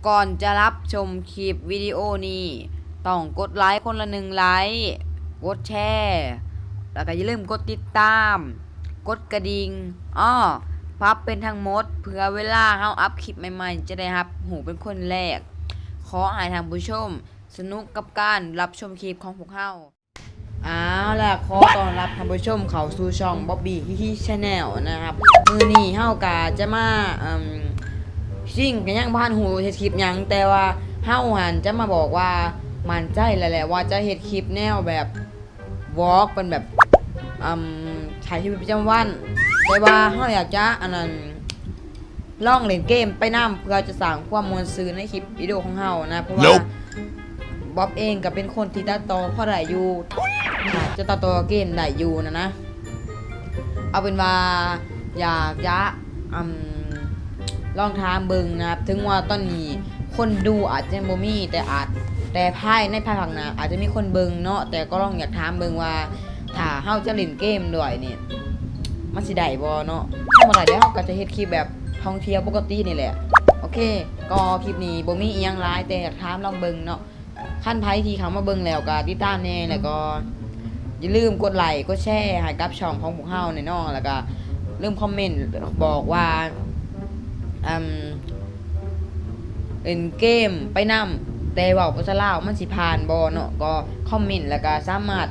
ก่อนจะรับชมคลิปวิดีโอนี้ต้องกดไลค์คนละ1 ไลค์กดแชร์แล้วก็อย่าลืมกดติดตามกดกระดิ่งพับเป็นทั้งหมดเพื่อเวลาเฮาอัพคลิปใหม่ๆจะได้รับหูเป็นคนแรกขอให้ท่านผู้ชมสนุกกับการรับชมคลิปของพวกเฮาเอาล่ะขอต้อนรับท่านผู้ชมเข้าสู่ช่องบ๊อบบี้ฮิชแนลนะครับมื้อนี้เฮากะจะมาซิ่งกันยังบ้านหูเฮ็ดคลิปยังแต่ว่าเฮาหันจะมาบอกว่ามั่นใจแล้วแหละว่าจะเฮ็ดคลิปแนวแบบวอล์กเป็นแบบใช้ชีวิตประจำวันแต่ว่าเฮาอยากจะลองเล่นเกมไปนำเพื่อจะสร้างความม่วนซื่นในคลิปวิดีโอของเฮานะเพราะว่าบ๊อบเองก็เป็นคนที่ตัดต่อพอได้อยู่จะตัดต่อเกมได้อยู่นะเอาเป็นว่าอยากจะลองถามเบิ่งนะครับถึงว่าตอนนี้คนดูอาจจะบ่มีแต่ภายในภายภาคหน้าอาจจะมีคนเบิ่งเนาะแต่ก็ลองอยากถามเบิ่งว่าถ้าเฮาจะเล่นเกมด้วยนี่มันสิได้บ่เนาะถ้าบ่ได้เดี๋ยวเฮาก็จะเฮ็ดคลิปแบบท่องเที่ยวปกตินี่แหละโอเคก็คลิปนี้บ่มีอีหยังหลายแต่อยากถามลองเบิ่งเนาะคันไผที่เข้ามาเบิ่งแล้วก็ติดตามแน่แล้วก็อย่าลืมกดไลค์กดแชร์ให้กับช่องของพวกเฮาแน่เนาะแล้วก็ลืมคอมเมนต์บอกว่าเล่นเกมไปนำแต่ว่าภาษาลาวมันสิผ่านบ่เนาะก็คอมเมนต์แล้วก็สามารถ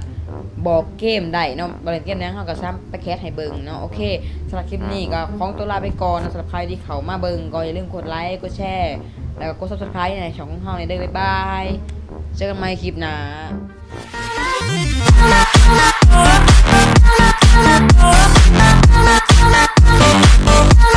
บอกเกมได้เนาะบ่เล่นเกมนั้นเฮาก็สามารถไปแคสให้เบิ่งเนาะโอเคสำหรับคลิปนี้ก็ขอตัวลาไปก่อนนะสำหรับใครที่เข้ามาเบิ่งก็อย่าลืมกดไลค์กดแชร์แล้วก็กด Subscribe ในช่องของเฮาเด้อบ๊ายบายเจอกันใหม่คลิปหน้าOh